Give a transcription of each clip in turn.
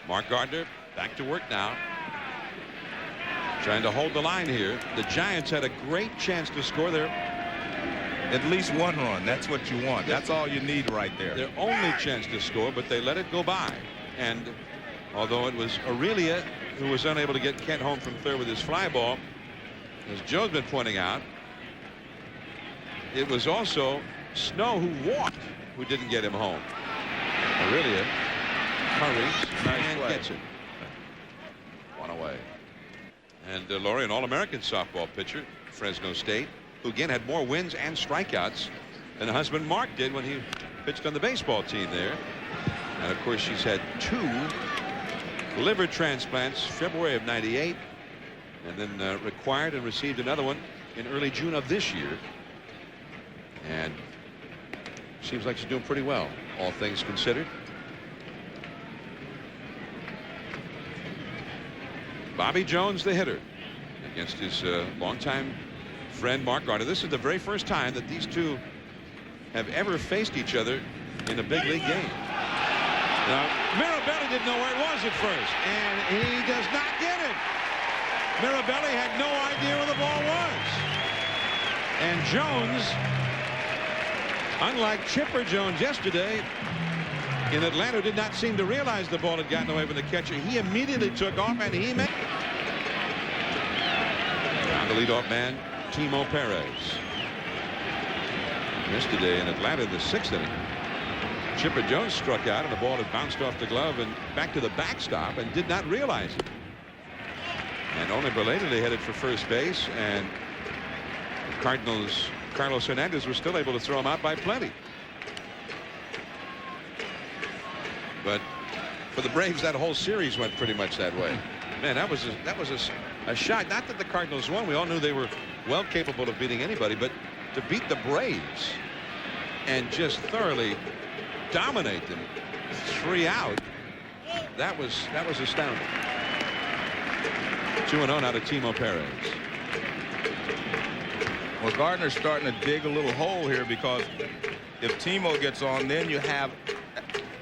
Mark Gardner back to work now. Trying to hold the line here. The Giants had a great chance to score there. At least one run. That's what you want. That's all you need right there. Their only chance to score, but they let it go by. And although it was Aurelia who was unable to get Kent home from third with his fly ball, as Joe's been pointing out, it was also Snow who walked who didn't get him home. Aurelia hurries and gets it. One away. And Laurie, an All-American softball pitcher, Fresno State, who again had more wins and strikeouts than her husband Mark did when he pitched on the baseball team there. And of course she's had 2 liver transplants, February of '98, and then required and received another one in early June of this year. And seems like she's doing pretty well, all things considered. Bobby Jones, the hitter, against his longtime friend Mark Gardner. This is the very first time that these two have ever faced each other in a big league game. Now, Mirabelli didn't know where it was at first, and he does not get it. Mirabelli had no idea where the ball was. And Jones, unlike Chipper Jones yesterday in Atlanta, did not seem to realize the ball had gotten away from the catcher. He immediately took off, and he made the leadoff man, Timo Perez. Yesterday in Atlanta in the 6th inning, Chipper Jones struck out, and the ball had bounced off the glove and back to the backstop and did not realize it. And only belatedly headed for first base, and the Cardinals' Carlos Hernandez was still able to throw him out by plenty. But for the Braves, that whole series went pretty much that way. Man, that was a shock. Not that the Cardinals won. We all knew they were well capable of beating anybody, but to beat the Braves and just thoroughly dominate them 3 out, that was astounding. 2-0 now to Timo Perez. Well, Gardner's starting to dig a little hole here, because if Timo gets on, then you have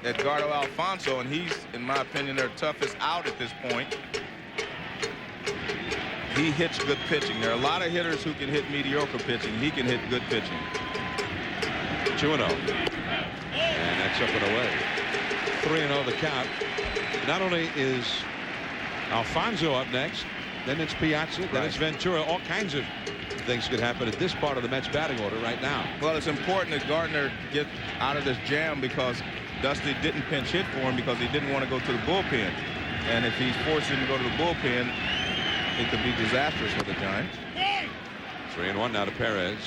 Edgar Alfonso, and he's, in my opinion, their toughest out at this point. He hits good pitching. There are a lot of hitters who can hit mediocre pitching. He can hit good pitching. 2-0. And that's up and away. 3-0 the count. Not only is Alfonso up next, then it's Piazza, then it's Ventura. All kinds of things could happen at this part of the Mets batting order right now. Well, it's important that Gardner get out of this jam, because Dusty didn't pinch hit for him because he didn't want to go to the bullpen. And if he's forced him to go to the bullpen, it could be disastrous for the Giants. 3-1 now to Perez.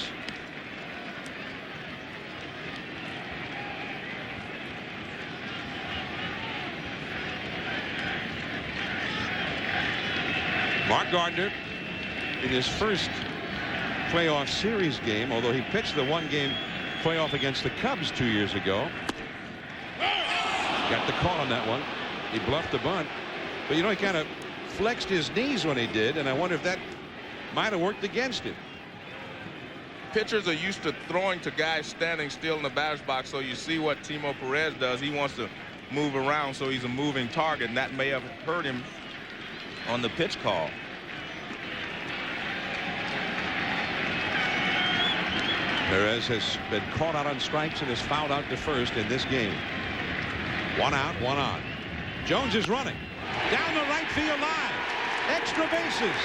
Mark Gardner in his first playoff series game, although he pitched the 1-game playoff against the Cubs 2 years ago. Got the call on that one. He bluffed the bunt, but you know, he kind of flexed his knees when he did, and I wonder if that might have worked against him. Pitchers are used to throwing to guys standing still in the batter's box, so you see what Timo Perez does. He wants to move around, so he's a moving target, and that may have hurt him on the pitch call. Perez has been caught out on strikes and is fouled out to first in this game. 1 out, 1 on. Jones is running down the right field line. Extra bases.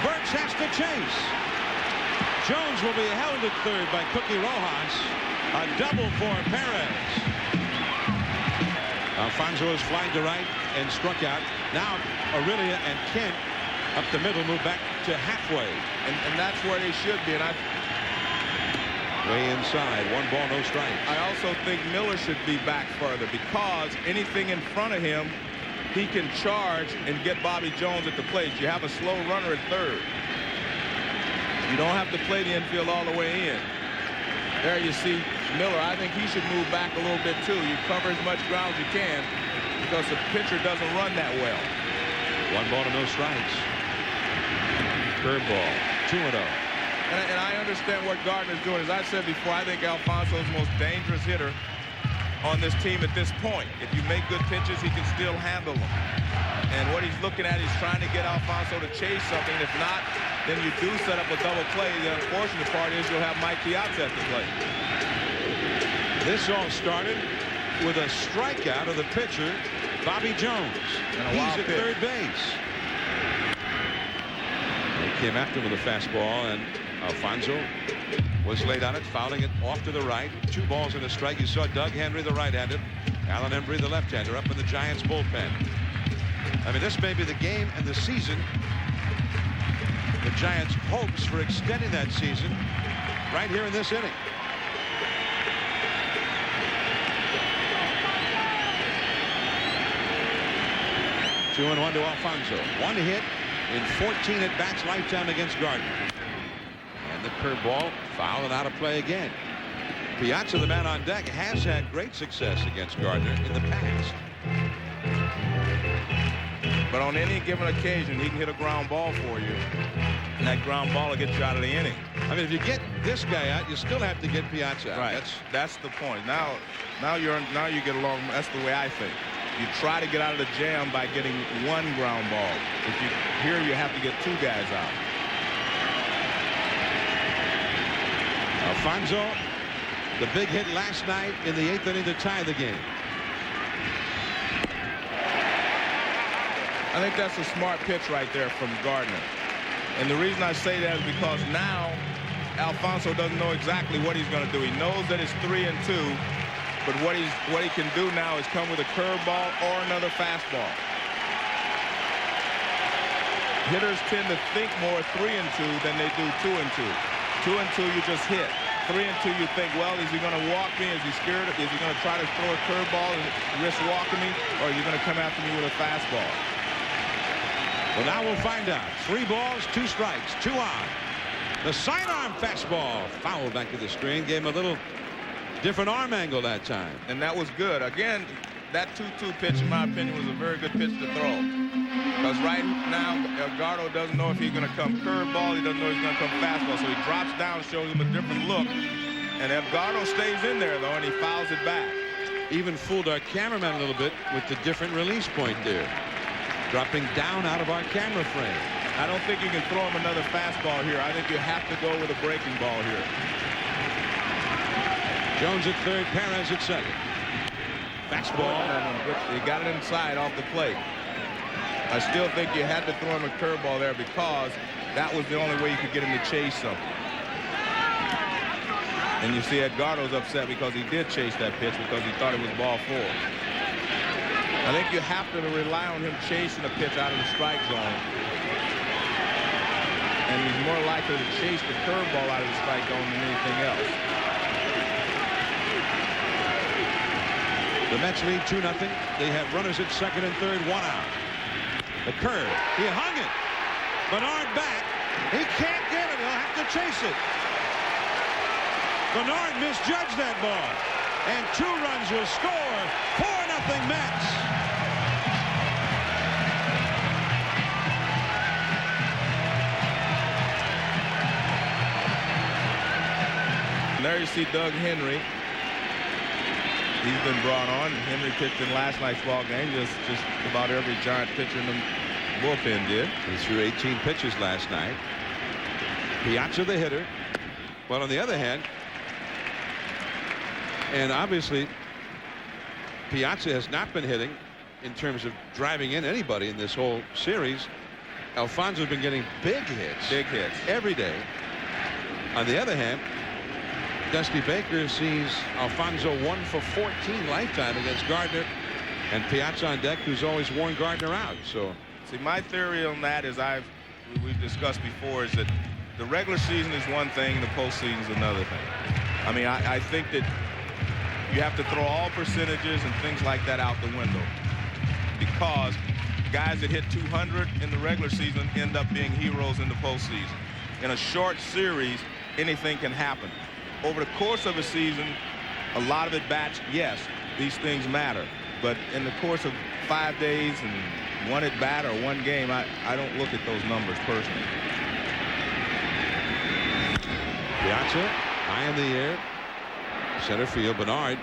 Burks has to chase. Jones will be held at third by Cookie Rojas. A double for Perez. Alfonso is flying to right and struck out. Now Aurelia and Kent up the middle, move back to halfway. And that's where they should be. And way inside. 1 ball, no strikes. I also think Miller should be back further, because anything in front of him, he can charge and get Bobby Jones at the plate. You have a slow runner at third. You don't have to play the infield all the way in. There you see Miller. I think he should move back a little bit too. You cover as much ground as you can, because the pitcher doesn't run that well. 1 ball to no strikes. Curveball. 2-0. And I understand what Gardner's doing. As I said before, I think Alfonso is the most dangerous hitter on this team at this point. If you make good pitches, he can still handle them. And what he's looking at, he's trying to get Alfonso to chase something. If not, then you do set up a double play. The unfortunate part is you'll have Mike Piazza at the plate. This all started with a strikeout of the pitcher, Bobby Jones. He's at third base. He came after him with a fastball, and Alfonso was late on it, fouling it off to the right. 2 balls and a strike. You saw Doug Henry, the right-handed, Alan Embry, the left-hander, up in the Giants bullpen. I mean, this may be the game and the season. The Giants' hopes for extending that season right here in this inning. Two and one to Alfonso. 1 hit in 14 at-bats lifetime against Gardner. And the curveball foul and out of play again. Piazza, the man on deck, has had great success against Gardner in the past. But on any given occasion, he can hit a ground ball for you. And that ground ball will get you out of the inning. I mean, if you get this guy out, you still have to get Piazza out. Right. That's the point. Now you get along. That's the way I think. You try to get out of the jam by getting 1 ground ball. Here you have to get 2 guys out. Alfonso, the big hit last night in the 8th inning to tie the game. I think that's a smart pitch right there from Gardner. And the reason I say that is because now Alfonso doesn't know exactly what he's going to do. He knows that it's 3-2, but what he can do now is come with a curveball or another fastball. Hitters tend to think more 3-2 than they do 2-2. 2-2 you just hit. 3-2 you think, well, is he going to walk me? Is he scared? Is he going to try to throw a curveball and risk walking me? Or is he going to come after me with a fastball? Well, now we'll find out. 3 balls, 2 strikes, 2 on. The sidearm fastball fouled back to the screen. Gave him a little different arm angle that time. And that was good. Again, that 2-2 pitch, in my opinion, was a very good pitch to throw. Because right now, Edgardo doesn't know if he's going to come curveball. He doesn't know if he's going to come fastball. So he drops down, shows him a different look. And Edgardo stays in there, though, and he fouls it back. Even fooled our cameraman a little bit with the different release point there. Dropping down out of our camera frame. I don't think you can throw him another fastball here. I think you have to go with a breaking ball here. Jones at third, Perez at second. Fastball. He got it inside off the plate. I still think you had to throw him a curveball there because that was the only way you could get him to chase something. And you see Edgardo's upset because he did chase that pitch because he thought it was ball 4. I think you have to rely on him chasing a pitch out of the strike zone. And he's more likely to chase the curveball out of the strike zone than anything else. The Mets lead 2-0. They have runners at second and third, 1 out. The curve. He hung it. Bernard back. He can't get it. He'll have to chase it. Bernard misjudged that ball. And 2 runs will score. 4-0 Mets. And there you see Doug Henry. He's been brought on. Henry pitched in last night's ball game. Just about every Giant pitcher in the bullpen did. He threw 18 pitches last night. Piazza the hitter. But on the other hand, and obviously Piazza has not been hitting in terms of driving in anybody in this whole series. Alfonso's been getting big hits every day. On the other hand, Dusty Baker sees Alfonso 1 for 14 lifetime against Gardner, and Piazza on deck, who's always worn Gardner out. So, see, my theory on that is we've discussed before is that the regular season is one thing, and the postseason is another thing. I mean, I think that you have to throw all percentages and things like that out the window, because guys that hit 200 in the regular season end up being heroes in the postseason. In a short series, anything can happen. Over the course of a season, a lot of at-bats, yes, these things matter. But in the course of 5 days and 1 at-bat or 1 game, I don't look at those numbers personally. Piazza high in the air. Center field, Bernard.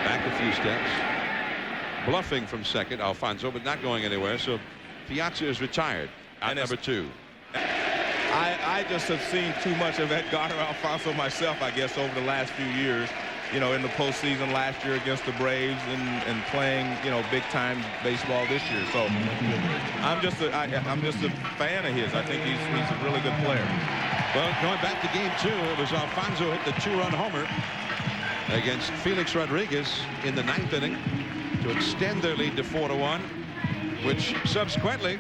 Back a few steps. Bluffing from second, Alfonso, but not going anywhere. So Piazza is retired. Out number 2. I just have seen too much of Edgar Alfonso myself, I guess, over the last few years. You know, in the postseason last year against the Braves and playing, you know, big time baseball this year. So I'm just a fan of his. I think he's a really good player. Well, going back to game 2, it was Alfonso hit the 2-run homer against Felix Rodriguez in the 9th inning to extend their lead to 4-1, which subsequently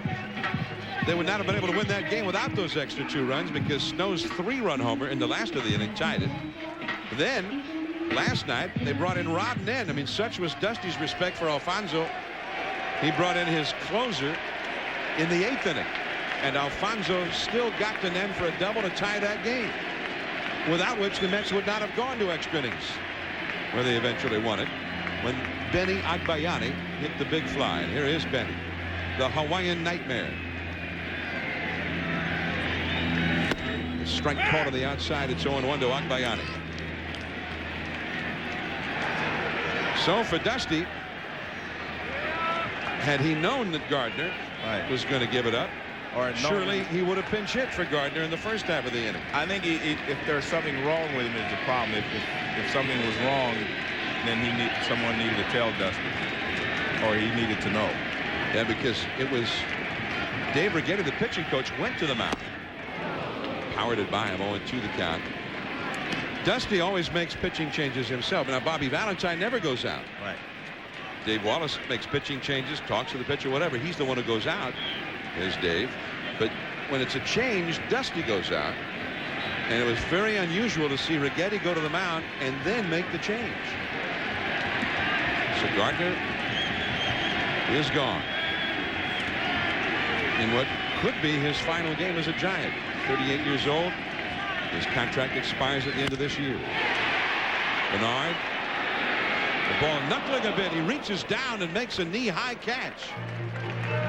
they would not have been able to win that game without those extra 2 runs, because Snow's 3-run homer in the last of the inning tied it. Then last night they brought in Rod Nen. I mean, such was Dusty's respect for Alfonso. He brought in his closer in the 8th inning, and Alfonso still got to Nen for a double to tie that game, without which the Mets would not have gone to extra innings, where they eventually won it when Benny Agbayani hit the big fly. And here is Benny, the Hawaiian Nightmare. Strike caught on the outside. It's 0-1 to Agbayani. So for Dusty, had he known that Gardner was going to give it up, surely he would have pinch hit for Gardner in the first half of the inning. I think if there's something wrong with him, is the problem. If something was wrong, then someone needed to tell Dusty, or he needed to know. Yeah, because it was Dave Righetti, the pitching coach, went to the mound. Powered it by him, 0-2 the count. Dusty always makes pitching changes himself. Now, Bobby Valentine never goes out. Right. Dave Wallace makes pitching changes, talks to the pitcher, whatever. He's the one who goes out, is Dave. But when it's a change, Dusty goes out. And it was very unusual to see Righetti go to the mound and then make the change. So Gardner is gone in what could be his final game as a Giant. 38 years old. His contract expires at the end of this year. Bernard, the ball knuckling a bit. He reaches down and makes a knee-high catch.